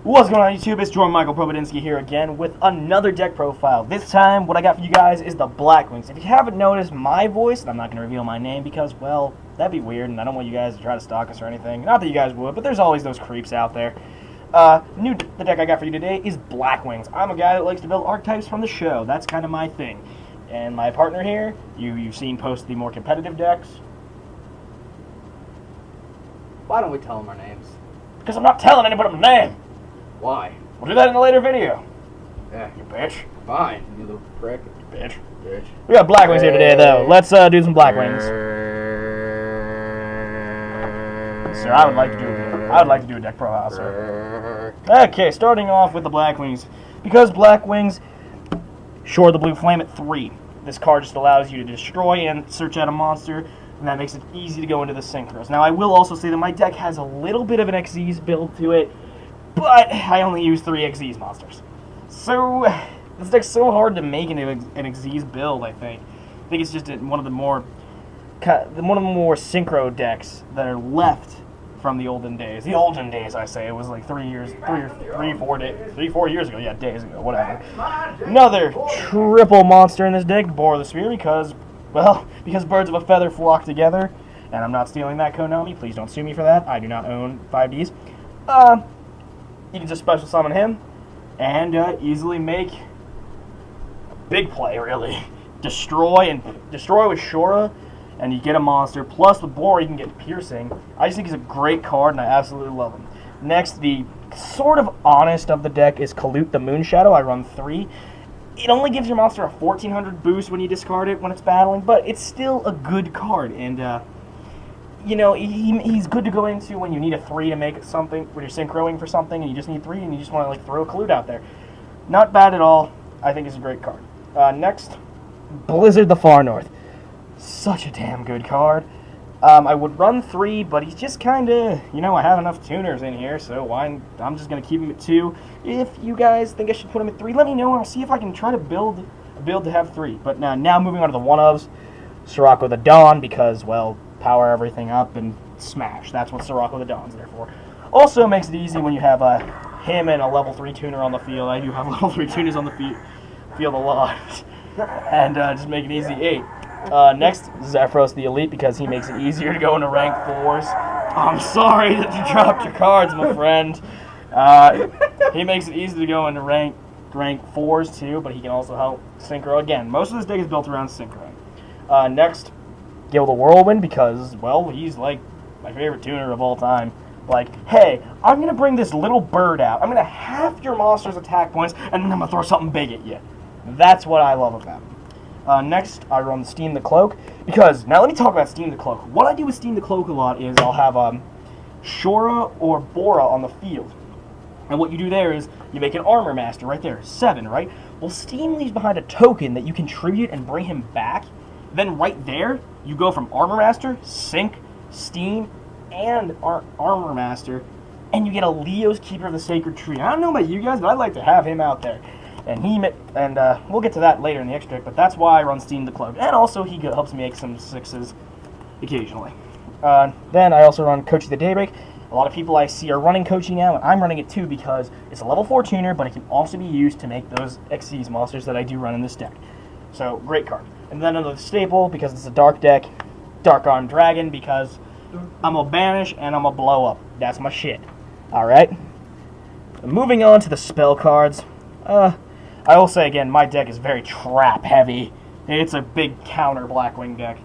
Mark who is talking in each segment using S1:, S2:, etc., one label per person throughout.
S1: What's going on YouTube? It's Jordan Michael Probodinsky here again with another deck profile. This time, what I got for you guys is the Blackwings. If you haven't noticed my voice, and I'm not going to reveal my name because, well, that'd be weird, and I don't want you guys to try to stalk us or anything. Not that you guys would, but there's always those creeps out there. The deck I got for you today is Blackwings. I'm a guy that likes to build archetypes from the show. That's kind of my thing. And my partner here, you've seen post the more competitive decks.
S2: Why don't we tell them our names?
S1: Because I'm not telling anybody my name.
S2: Why?
S1: We'll do that in a later video.
S2: Yeah.
S1: You bitch.
S2: Fine, you little prick.
S1: You bitch.
S2: Bitch.
S1: We got Blackwings here today, though. Let's do some Blackwings. Sir, I would like to do a deck profile, sir. Okay, starting off with the Blackwings. Because Blackwings shore the blue flame at 3. This card just allows you to destroy and search out a monster, and that makes it easy to go into the synchros. Now, I will also say that my deck has a little bit of an Xyz build to it, but I only use 3 Xyz monsters. So, this deck's so hard to make into an Xyz build, I think. I think it's just one of the more synchro decks that are left from the olden days. The olden days, I say. It was like 4 years ago. Yeah, days ago, whatever. Another triple monster in this deck, Bore the Sphere, because birds of a feather flock together. And I'm not stealing that, Konami. Please don't sue me for that. I do not own 5Ds. You can just special summon him and easily make a big play, really. Destroy with Shora, and you get a monster. Plus, with Bore, you can get Piercing. I just think he's a great card, and I absolutely love him. Next, the sort of honest of the deck is Kalute the Moonshadow. I run 3. It only gives your monster a 1400 boost when you discard it when it's battling, but it's still a good card, and you know, he's good to go into when you need a 3 to make something, when you're synchroing for something and you just need 3 and you just want to like throw a Kalute out there. Not bad at all. I think it's a great card. Next, Blizzard the Far North. Such a damn good card. I would run 3, but he's just kind of, you know, I have enough tuners in here, so I'm just going to keep him at 2. If you guys think I should put him at 3, let me know and I'll see if I can try to build a build to have 3. But now moving on to the one-ofs, Sirocco the Dawn, because, well, power everything up and smash. That's what Sirocco the Dawn's there for. Also makes it easy when you have him and a level 3 tuner on the field. I do have level 3 tuners on the field a lot. And just make it easy 8. Next, Zephyros the Elite, because he makes it easier to go into rank 4s. I'm sorry that you dropped your cards, my friend. He makes it easy to go into rank 4s too, but he can also help synchro. Again, most of this deck is built around synchroing. Next, Gil the Whirlwind, because, well, he's like my favorite tuner of all time. Like, hey, I'm going to bring this little bird out. I'm going to half your monster's attack points, and then I'm going to throw something big at you. That's what I love about him. Next, I run Steam the Cloak, because, now let me talk about Steam the Cloak. What I do with Steam the Cloak a lot is I'll have Shora or Bora on the field. And what you do there is you make an Armor Master right there, 7, right? Well, Steam leaves behind a token that you contribute and bring him back. Then right there, you go from Armor Master, Sync, Steam, and Armor Master, and you get a Leo's Keeper of the Sacred Tree. I don't know about you guys, but I'd like to have him out there. And we'll get to that later in the extra deck, but that's why I run Steam the Cloak. And also, he helps me make some 6s occasionally. Then I also run Kochi the Daybreak. A lot of people I see are running Kochi now, and I'm running it too because it's a level 4 tuner, but it can also be used to make those Xyz monsters that I do run in this deck. So, great card. And then another staple, because it's a dark deck, Dark Arm Dragon, because I'm a banish and I'm a blow up. That's my shit. Alright? Moving on to the spell cards. I will say again, my deck is very trap heavy. It's a big counter Blackwing deck.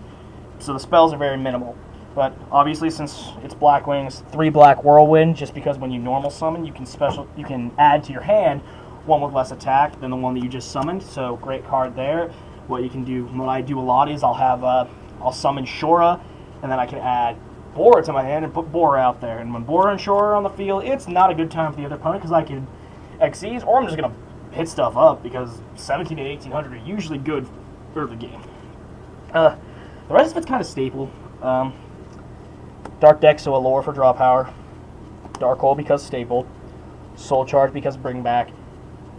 S1: So the spells are very minimal. But obviously, since it's Blackwing's 3 Black Whirlwind, just because when you normal summon, you can add to your hand one with less attack than the one that you just summoned. So great card there. What I do a lot is I'll summon Shora, and then I can add Bora to my hand and put Bora out there. And when Bora and Shora are on the field, it's not a good time for the other opponent because I can Xyz, or I'm just gonna hit stuff up because 17 and 1800 are usually good for the game. The rest of it's kind of staple. Dark deck, so Allure for draw power, Dark Hole because staple, Soul Charge because bring back,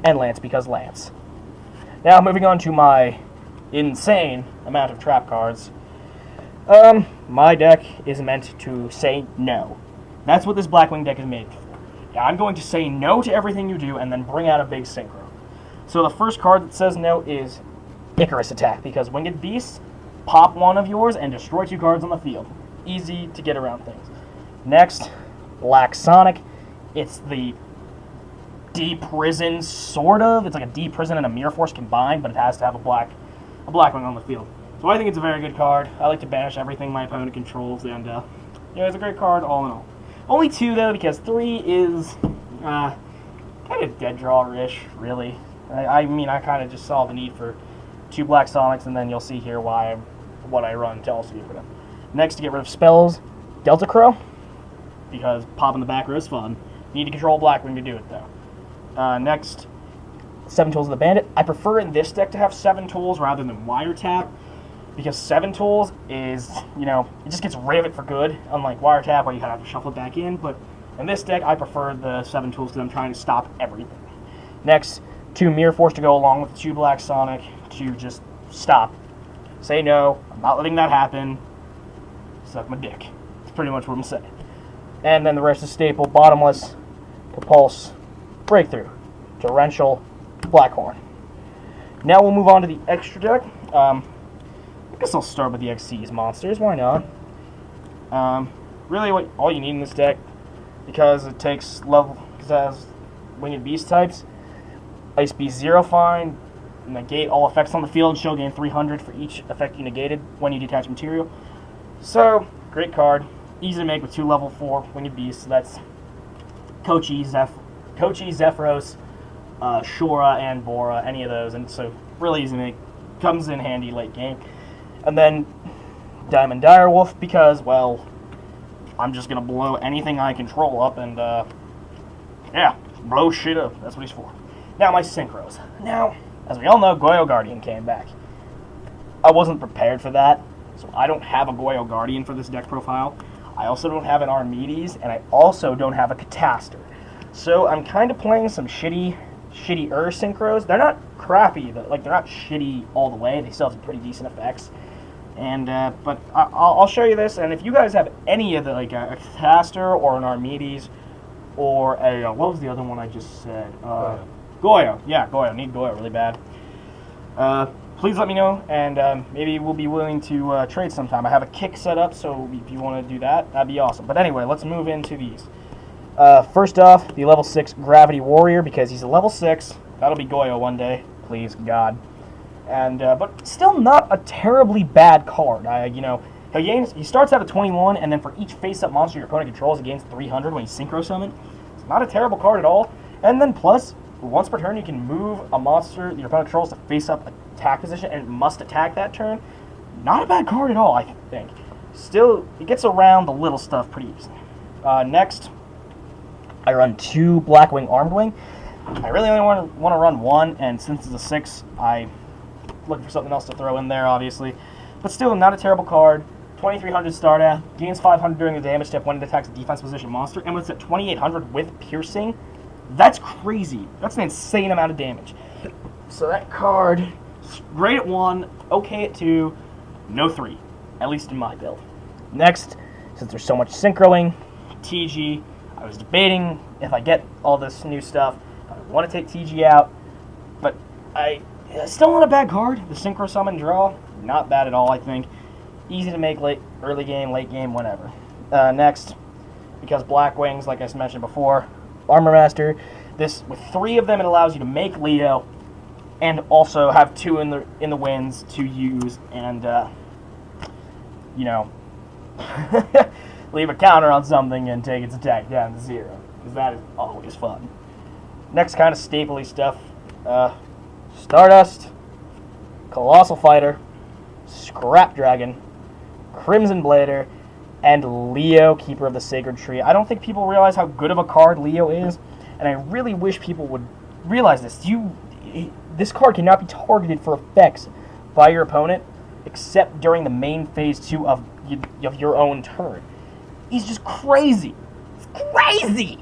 S1: and Lance because Lance. Now moving on to my insane amount of trap cards. My deck is meant to say no. That's what this Blackwing deck is made for. I'm going to say no to everything you do and then bring out a big synchro. So the first card that says no is Icarus Attack, because Winged Beasts pop one of yours and destroy 2 cards on the field. Easy to get around things. Next, Black Sonic. It's the D-Prison, sort of. It's like a D-Prison and a Mirror Force combined, but it has to have a Blackwing on the field. So I think it's a very good card. I like to banish everything my opponent controls, and it's a great card all in all. Only 2 though, because 3 is kind of dead draw-ish, really. I mean, I kind of just saw the need for 2 Black Sonics, and then you'll see here what I run to also get rid of. Next, to get rid of spells, Delta Crow, because popping the back row is fun. You need to control Blackwing to do it though. Next, 7 Tools of the Bandit. I prefer in this deck to have 7 tools rather than Wiretap, because 7 tools is, it just gets rid of it for good, unlike Wiretap where you kind of have to shuffle it back in. But in this deck, I prefer the 7 tools because I'm trying to stop everything. Next, 2 Mirror Force to go along with 2 Black Sonic to just stop. Say no, I'm not letting that happen. Suck my dick. That's pretty much what I'm saying. And then the rest is staple, Bottomless, Compulse, Breakthrough, Torrential, Blackhorn. Now we'll move on to the extra deck. I guess I'll start with the Xyz monsters, why not? Really all you need in this deck, because it has Winged Beast types, Ice Beast Zero Fine, negate all effects on the field, and she'll gain 300 for each effect you negated when you detach material. So, great card. Easy to make with 2 level 4 Winged Beasts. So that's Kochi, Zephyros, Shora, and Bora, any of those. And so, really easy to make. Comes in handy late game. And then Diamond Direwolf, because, well, I'm just going to blow anything I control up and, blow shit up. That's what he's for. Now, my synchros. Now, as we all know, Goyo Guardian came back. I wasn't prepared for that, so I don't have a Goyo Guardian for this deck profile. I also don't have an Armides, and I also don't have a Catastor. So I'm kind of playing some shittier synchros. They're not crappy, they're not shitty all the way. They still have some pretty decent effects. And but I'll show you this, and if you guys have any of the, like a Catastor or an Armides, or a, what was the other one I just said? Goyo. Yeah, Goyo. Need Goyo really bad. Please let me know, and maybe we'll be willing to trade sometime. I have a kick set up, so if you want to do that, that'd be awesome. But anyway, let's move into these. First off, the level 6 Gravity Warrior, because he's a level 6. That'll be Goyo one day, please, God. And but still not a terribly bad card. He starts out at 21, and then for each face-up monster your opponent controls, he gains 300 when he's Synchro Summon. It's not a terrible card at all. And then plus, once per turn, you can move a monster your opponent controls to face-up attack position, and it must attack that turn. Not a bad card at all, I think. Still, it gets around the little stuff pretty easily. Next, I run 2 Blackwing Armed Wing. I really only want to run 1, and since it's a 6, I'm looking for something else to throw in there, obviously. But still, not a terrible card. 2300 start at, gains 500 during the damage step when it attacks a defense position monster, and when it's at 2800 with piercing, that's crazy. That's an insane amount of damage. So that card, great at 1, okay at 2, no 3, at least in my build. Next, since there's so much synchroing, TG, I was debating if I get all this new stuff, I want to take TG out, but still not a bad card. The Synchro Summon draw, not bad at all, I think. Easy to make early game, late game, whenever. Next, because Blackwings, like I mentioned before, Armor Master. This, with 3 of them, it allows you to make Leo, and also have 2 in the winds to use, and leave a counter on something and take its attack down to 0, because that is always fun. Next kind of stapley stuff: Stardust, Colossal Fighter, Scrap Dragon, Crimson Blader, and Leo, Keeper of the Sacred Tree. I don't think people realize how good of a card Leo is, and I really wish people would realize this. This card cannot be targeted for effects by your opponent except during the main phase 2 of your own turn. He's just crazy. It's crazy!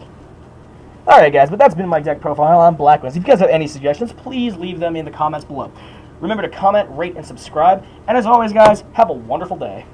S1: Alright guys, but that's been my deck profile on Blackwings. If you guys have any suggestions, please leave them in the comments below. Remember to comment, rate, and subscribe. And as always guys, have a wonderful day.